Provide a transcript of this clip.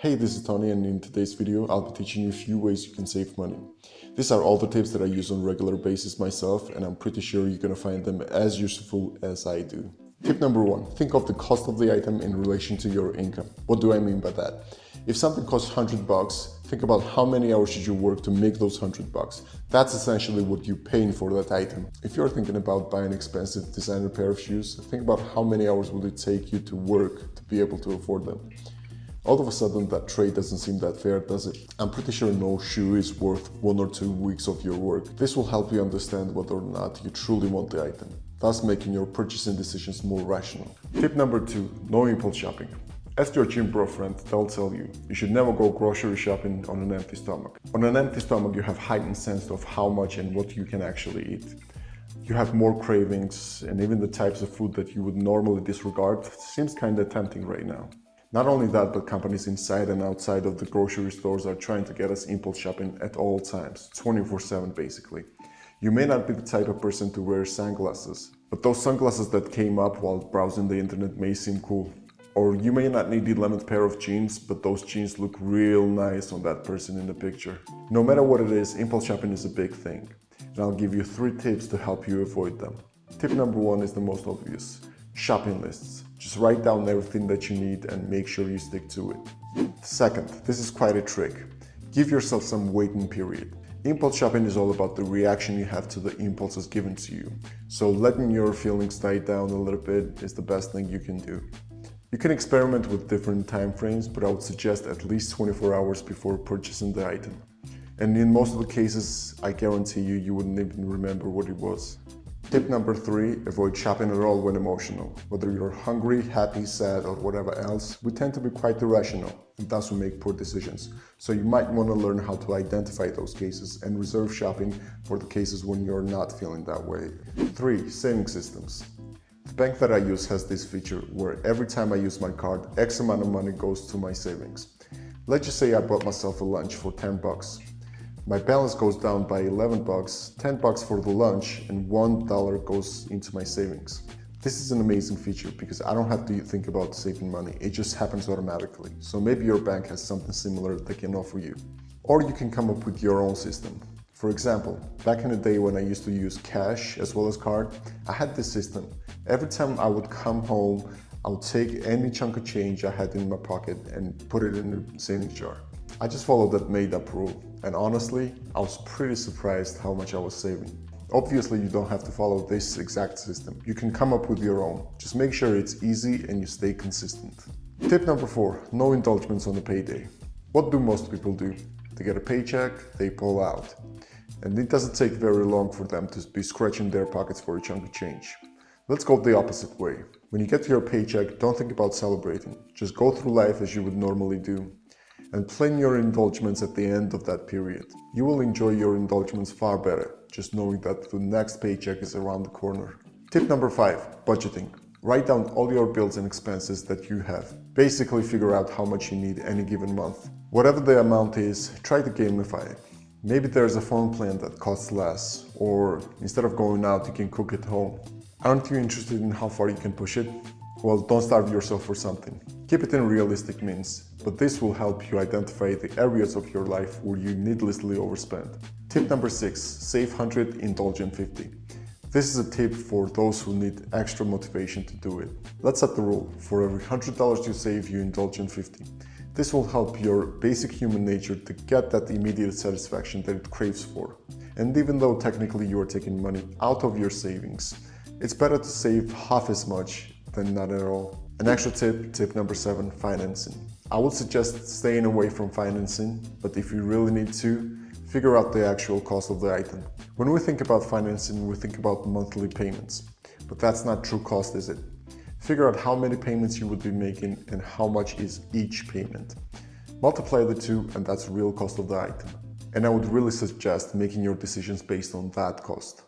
Hey, this is Tony, and in today's video I'll be teaching you a few ways you can save money. These are all the tips that I use on a regular basis myself, and I'm pretty sure you're gonna find them as useful as I do. Tip number 1, think of the cost of the item in relation to your income. What do I mean by that? If something costs $100, think about how many hours should you work to make those $100. That's essentially what you're paying for that item. If you're thinking about buying an expensive designer pair of shoes, think about how many hours will it take you to work to be able to afford them. All of a sudden, that trade doesn't seem that fair, does it? I'm pretty sure no shoe is worth 1 or 2 weeks of your work. This will help you understand whether or not you truly want the item, thus making your purchasing decisions more rational. Tip number 2, no impulse shopping. Ask your gym bro friend, they'll tell you, you should never go grocery shopping on an empty stomach. On an empty stomach, you have heightened sense of how much and what you can actually eat. You have more cravings, and even the types of food that you would normally disregard seems kinda tempting right now. Not only that, but companies inside and outside of the grocery stores are trying to get us impulse shopping at all times, 24/7 basically. You may not be the type of person to wear sunglasses, but those sunglasses that came up while browsing the internet may seem cool. Or you may not need the 11th pair of jeans, but those jeans look real nice on that person in the picture. No matter what it is, impulse shopping is a big thing, and I'll give you 3 tips to help you avoid them. Tip number 1 is the most obvious. Shopping lists. Just write down everything that you need and make sure you stick to it. Second, this is quite a trick. Give yourself some waiting period. Impulse shopping is all about the reaction you have to the impulses given to you. So letting your feelings die down a little bit is the best thing you can do. You can experiment with different time frames, but I would suggest at least 24 hours before purchasing the item. And in most of the cases, I guarantee you wouldn't even remember what it was. Tip number 3, avoid shopping at all when emotional. Whether you're hungry, happy, sad, or whatever else, we tend to be quite irrational, and thus we make poor decisions. So you might want to learn how to identify those cases and reserve shopping for the cases when you're not feeling that way. 3, saving systems. The bank that I use has this feature where every time I use my card, X amount of money goes to my savings. Let's just say I bought myself a lunch for $10. My balance goes down by $11, $10 for the lunch, and $1 goes into my savings. This is an amazing feature because I don't have to think about saving money, it just happens automatically. So maybe your bank has something similar they can offer you. Or you can come up with your own system. For example, back in the day when I used to use cash as well as card, I had this system. Every time I would come home, I would take any chunk of change I had in my pocket and put it in the savings jar. I just followed that made-up rule, and honestly, I was pretty surprised how much I was saving. Obviously, you don't have to follow this exact system. You can come up with your own. Just make sure it's easy and you stay consistent. Tip number 4, no indulgements on the payday. What do most people do? They get a paycheck, they pull out. And it doesn't take very long for them to be scratching their pockets for a chunk of change. Let's go the opposite way. When you get your paycheck, don't think about celebrating. Just go through life as you would normally do, and plan your indulgements at the end of that period. You will enjoy your indulgements far better, just knowing that the next paycheck is around the corner. Tip number 5, budgeting. Write down all your bills and expenses that you have. Basically figure out how much you need any given month. Whatever the amount is, try to gamify it. Maybe there's a phone plan that costs less, or instead of going out, you can cook at home. Aren't you interested in how far you can push it? Well, don't starve yourself for something. Keep it in realistic means, but this will help you identify the areas of your life where you needlessly overspend. Tip number 6, save 100, indulge in 50. This is a tip for those who need extra motivation to do it. Let's set the rule. For every $100 you save, you indulge in 50. This will help your basic human nature to get that immediate satisfaction that it craves for. And even though technically you are taking money out of your savings, it's better to save half as much than not at all. An extra tip, tip number 7, financing. I would suggest staying away from financing, but if you really need to, figure out the actual cost of the item. When we think about financing, we think about monthly payments, but that's not true cost, is it? Figure out how many payments you would be making and how much is each payment. Multiply the two, and that's real cost of the item. And I would really suggest making your decisions based on that cost.